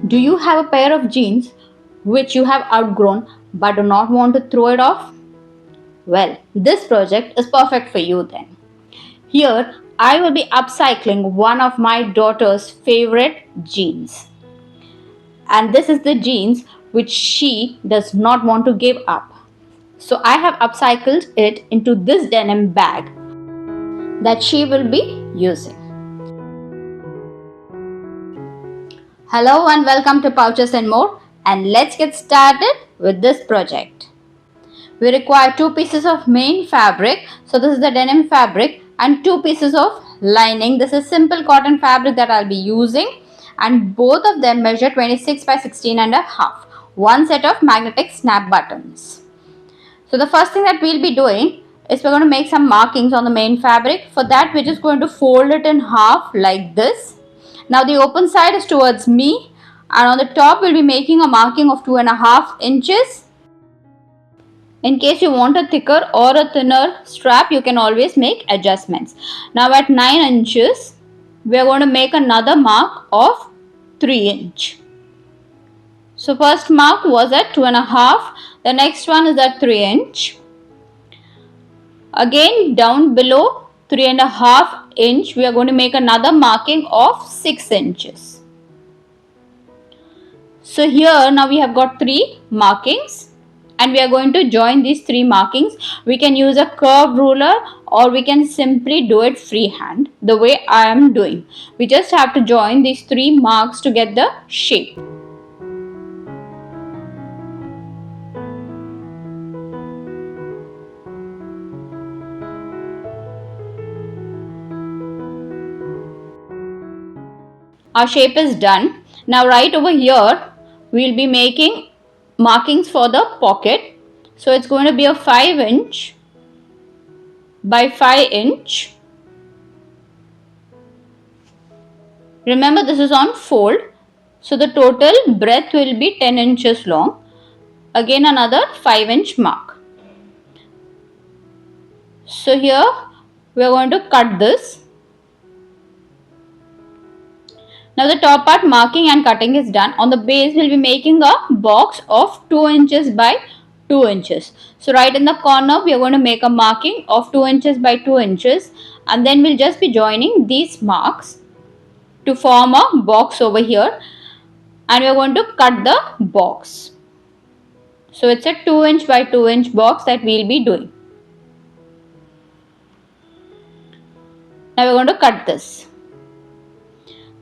Do you have a pair of jeans which you have outgrown but do not want to throw it off? Well, this project is perfect for you then. Here, I will be upcycling one of my daughter's favorite jeans. And this is the jeans which she does not want to give up. So I have upcycled it into this denim bag that she will be using. Hello and welcome to Pouches and More, and let's get started with this project. We require 2 pieces of main fabric. So this is the denim fabric, and 2 pieces of lining. This is simple cotton fabric that I'll be using, and both of them measure 26 by 16 and a half. One set of magnetic snap buttons. So the first thing that we'll be doing is we're going to make some markings on the main fabric. For that, we're just going to fold it in half like this. Now the open side is towards me, and on the top we'll be making a marking of 2.5 inches. In case you want a thicker or a thinner strap, you can always make adjustments. Now at 9 inches, we are going to make another mark of 3 inch. So first mark was at 2.5. The next one is at 3 inch. Again down below 3.5 inch, we are going to make another marking of 6 inches. So here now we have got 3 markings. And we are going to join these 3 markings. We can use a curved ruler or we can simply do it freehand the way I am doing. We just have to join these 3 marks to get the shape. Our shape is done. Now right over here we will be making markings for the pocket. So it's going to be a 5 inch by 5 inch. Remember, this is on fold. So the total breadth will be 10 inches long. Again another 5 inch mark. So here we are going to cut this. Now the top part marking and cutting is done. On the base we'll be making a box of 2 inches by 2 inches. So right in the corner we are going to make a marking of 2 inches by 2 inches, and then we'll just be joining these marks to form a box over here, and we are going to cut the box. So it's a 2 inch by 2 inch box that we'll be doing. Now we're going to cut this.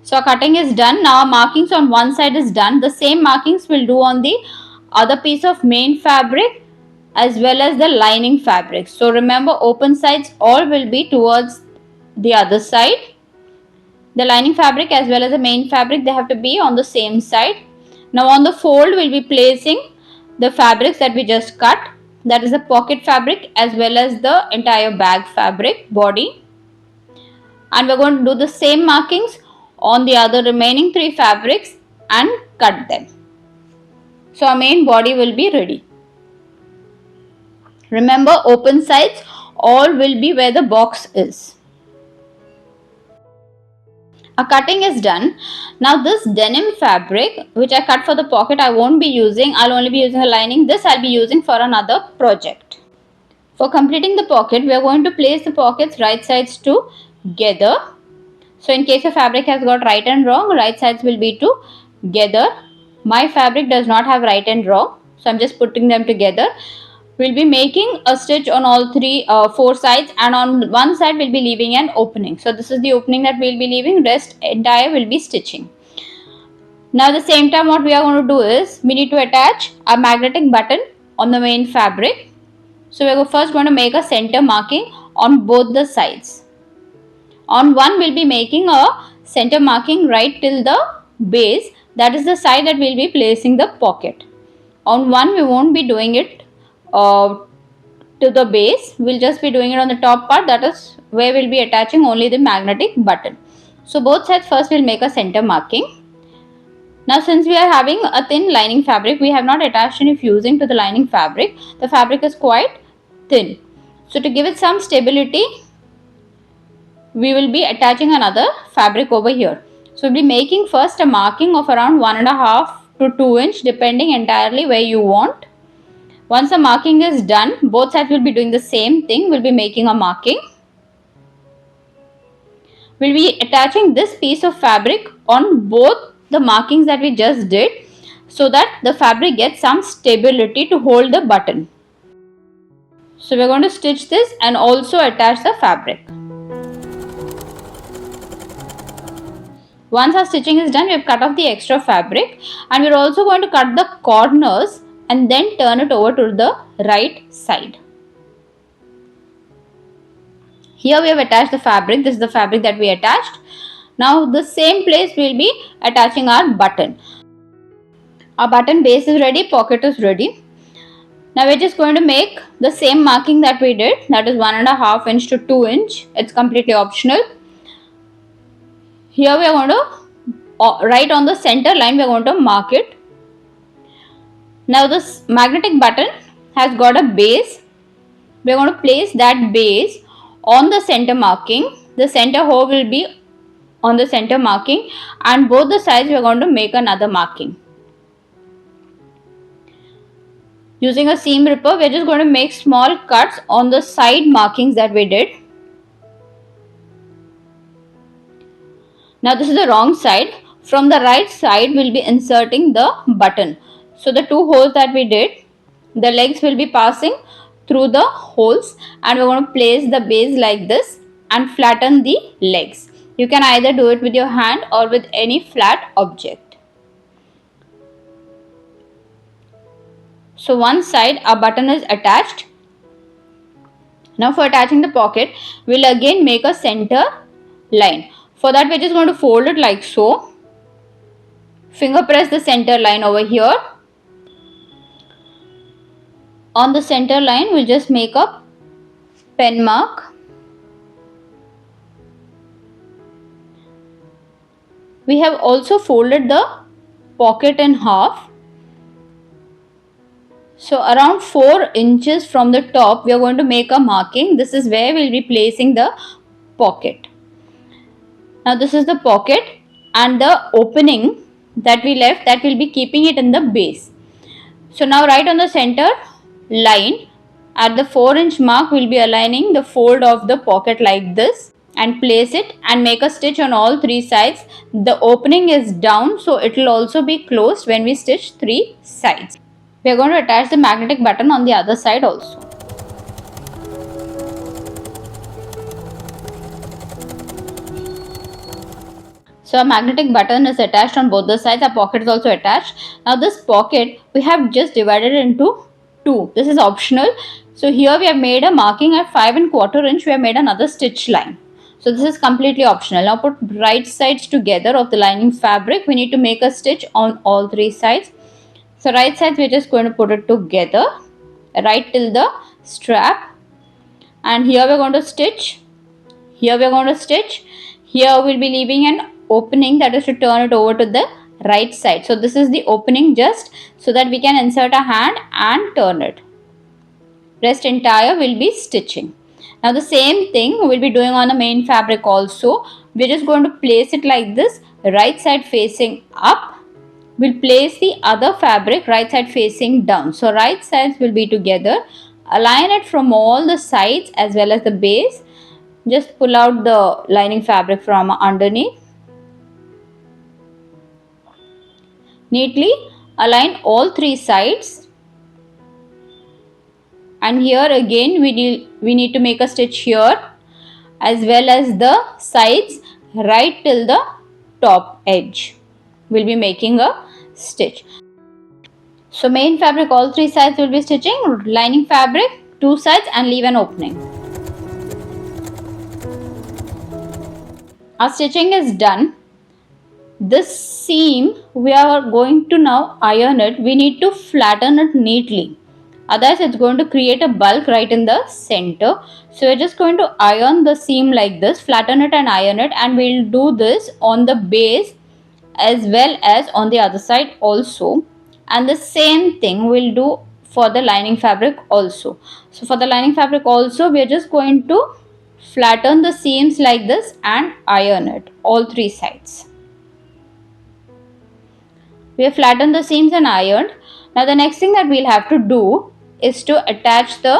So our cutting is done. Now our markings on one side is done. The same markings we'll do on the other piece of main fabric as well as the lining fabric. So remember, open sides all will be towards the other side. The lining fabric as well as the main fabric, they have to be on the same side. Now on the fold we'll be placing the fabrics that we just cut. That is the pocket fabric as well as the entire bag fabric body. And we're going to do the same markings on the other remaining 3 fabrics and cut them. So our main body will be ready. Remember, open sides all will be where the box is. Our cutting is done. Now this denim fabric which I cut for the pocket, I won't be using. I'll only be using the lining. This I'll be using for another project. For completing the pocket, we are going to place the pockets right sides together. So in case the fabric has got right and wrong, right sides will be together. My fabric does not have right and wrong, so I'm just putting them together. We'll be making a stitch on all 4 sides, and on one side we'll be leaving an opening. So this is the opening that we'll be leaving, rest entire will be stitching. Now at the same time what we are going to do is, we need to attach a magnetic button on the main fabric. So we're first going to make a center marking on both the sides. On one we'll be making a center marking right till the base, that is the side that we'll be placing the pocket. On one we won't be doing it to the base, we'll just be doing it on the top part, that is where we'll be attaching only the magnetic button. So both sides first we'll make a center marking. Now since we are having a thin lining fabric, we have not attached any fusing to the lining fabric. The fabric is quite thin. So to give it some stability, we will be attaching another fabric over here. So we'll be making first a marking of around 1.5 to 2 inch depending entirely where you want. Once the marking is done, both sides will be doing the same thing. We'll be making a marking. We'll be attaching this piece of fabric on both the markings that we just did so that the fabric gets some stability to hold the button. So we're going to stitch this and also attach the fabric. Once our stitching is done, we have cut off the extra fabric and we're also going to cut the corners and then turn it over to the right side. Here we have attached the fabric. This is the fabric that we attached. Now the same place we will be attaching our button. Our button base is ready, pocket is ready. Now we're just going to make the same marking that we did, that is 1.5 inch to 2 inch. It's completely optional. Here we are going to, right on the center line, we are going to mark it. Now this magnetic button has got a base. We are going to place that base on the center marking. The center hole will be on the center marking and both the sides we are going to make another marking. Using a seam ripper, we are just going to make small cuts on the side markings that we did. Now this is the wrong side. From the right side, we will be inserting the button. So the two holes that we did, the legs will be passing through the holes and we're going to place the base like this and flatten the legs. You can either do it with your hand or with any flat object. So one side our button is attached. Now for attaching the pocket, we'll again make a center line. For that we're just going to fold it like so. Finger press the center line over here. On the center line, we'll just make a pen mark. We have also folded the pocket in half. So around 4 inches from the top, we are going to make a marking. This is where we'll be placing the pocket. Now this is the pocket and the opening that we left, that will be keeping it in the base. So now right on the center line at the 4-inch mark, we'll be aligning the fold of the pocket like this and place it and make a stitch on all 3 sides. The opening is down, so it will also be closed when we stitch 3 sides. We are going to attach the magnetic button on the other side also. So a magnetic button is attached on both the sides. Our pocket is also attached. Now this pocket we have just divided into 2. This is optional. So here we have made a marking at 5¼ inch. We have made another stitch line. So this is completely optional. Now put right sides together of the lining fabric. We need to make a stitch on all 3 sides. So right sides we are just going to put it together right till the strap. And here we are going to stitch. Here we are going to stitch. Here we will be leaving an opening, that is to turn it over to the right side. So this is the opening just so that we can insert a hand and turn it. Rest entire will be stitching. Now the same thing we will be doing on the main fabric also. We are just going to place it like this, right side facing up. We'll place the other fabric right side facing down. So right sides will be together. Align it from all the sides as well as the base. Just pull out the lining fabric from underneath. Neatly align all 3 sides. And here again we need to make a stitch here as well as the sides right till the top edge. We'll be making a stitch. So main fabric all 3 sides will be stitching, lining fabric 2 sides and leave an opening. Our stitching is done. This seam we are going to now iron it. We need to flatten it neatly. Otherwise it's going to create a bulk right in the center. So we're just going to iron the seam like this, flatten it and iron it, and we'll do this on the base as well as on the other side also. And the same thing we'll do for the lining fabric also. So for the lining fabric also we are just going to flatten the seams like this and iron it all 3 sides. We have flattened the seams and ironed. Now the next thing that we'll have to do is to attach the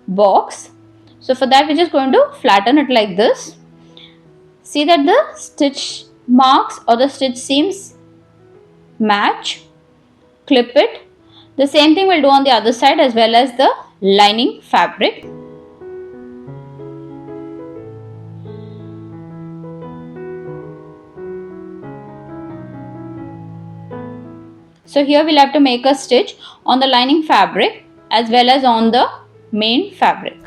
box. So for that we're just going to flatten it like this. See that the stitch marks or the stitch seams match. Clip it. The same thing we'll do on the other side as well as the lining fabric. So here we'll have to make a stitch on the lining fabric as well as on the main fabric.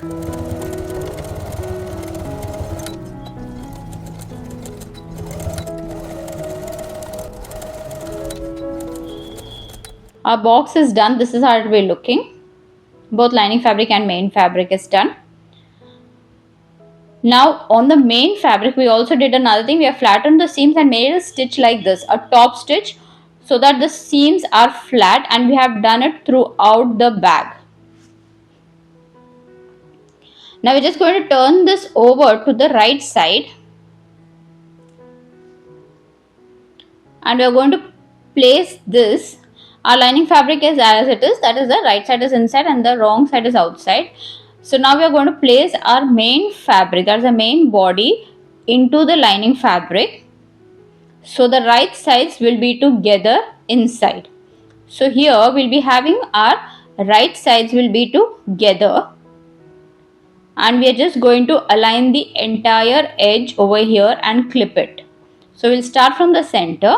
Our box is done. This is how it will be looking. Both lining fabric and main fabric is done. Now on the main fabric we also did another thing. We have flattened the seams and made a stitch like this, a top stitch, so that the seams are flat, and we have done it throughout the bag. Now we're just going to turn this over to the right side, and we're going to place this. Our lining fabric is as it is, that is the right side is inside and the wrong side is outside. So now we are going to place our main fabric, that is the main body, into the lining fabric. So the right sides will be together inside. So here we'll be having our right sides will be together, and we are just going to align the entire edge over here and clip it. So we'll start from the center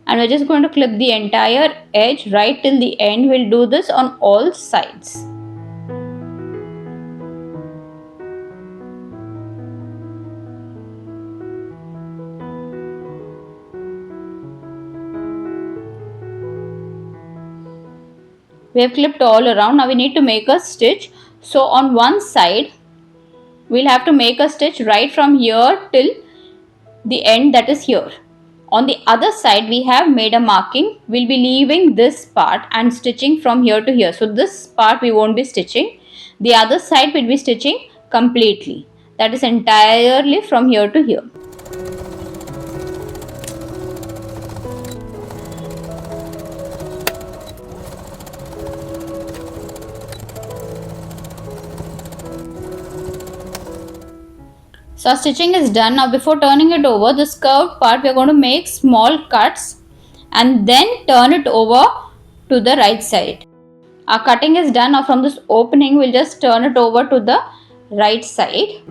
and we're just going to clip the entire edge right till the end. We'll do this on all sides. We have clipped all around. Now we need to make a stitch. So on one side we'll have to make a stitch right from here till the end, that is here. On the other side we have made a marking. We'll be leaving this part and stitching from here to here. So this part we won't be stitching. The other side we'll be stitching completely. That is entirely from here to here. So our stitching is done. Now before turning it over, this curved part we are going to make small cuts and then turn it over to the right side. Our cutting is done. Now from this opening we'll just turn it over to the right side.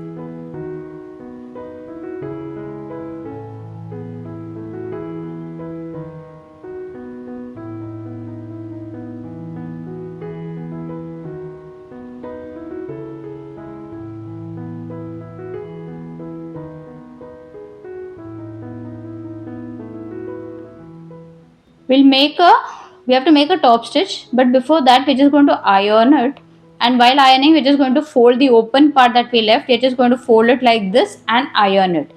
We have to make a top stitch, but before that we're just going to iron it, and while ironing we're just going to fold the open part that we left. We're just going to fold it like this and iron it.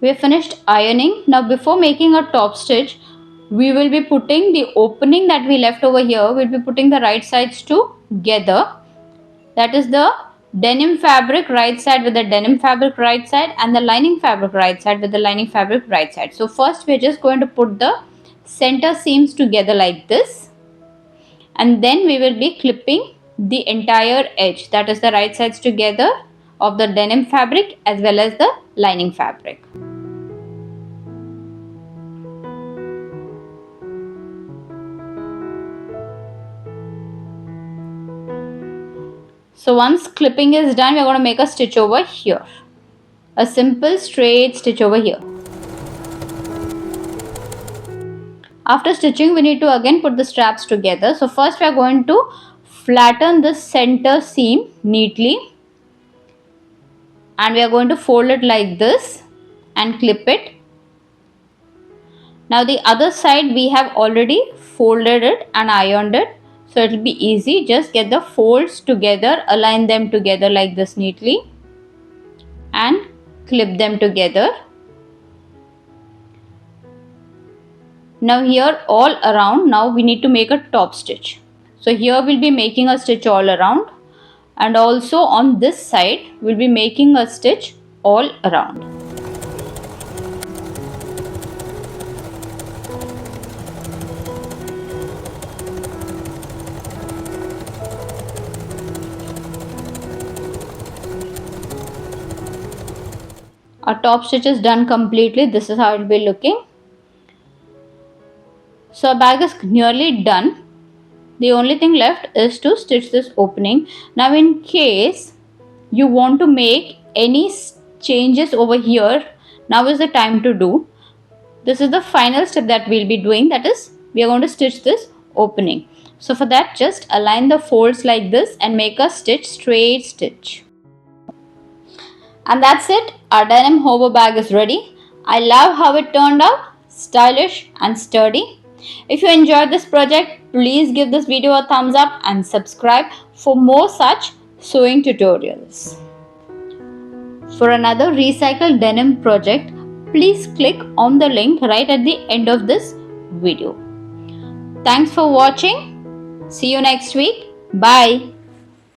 We have finished ironing. Now before making a top stitch, we will be putting the opening that we left over here, we'll be putting the right sides together. That is the denim fabric right side with the denim fabric right side, and the lining fabric right side with the lining fabric right side. So first we're just going to put the center seams together like this, and then we will be clipping the entire edge, that is the right sides together of the denim fabric as well as the lining fabric. So once clipping is done, we are going to make a stitch over here. A simple straight stitch over here. After stitching, we need to again put the straps together. So first we are going to flatten the center seam neatly. And we are going to fold it like this and clip it. Now the other side we have already folded it and ironed it. So it will be easy. Just get the folds together, align them together like this neatly and clip them together. Now here all around, now we need to make a top stitch. So here we'll be making a stitch all around, and also on this side we'll be making a stitch all around. Our top stitch is done completely. This is how it will be looking. So our bag is nearly done. The only thing left is to stitch this opening. Now in case you want to make any changes over here, now is the time to do. This is the final step that we'll be doing, that is we are going to stitch this opening. So for that, just align the folds like this and make a straight stitch. And that's it, our denim hover bag is ready. I love how it turned out, stylish and sturdy. If you enjoyed this project, please give this video a thumbs up and subscribe for more such sewing tutorials. For another recycled denim project, please click on the link right at the end of this video. Thanks for watching. See you next week. Bye.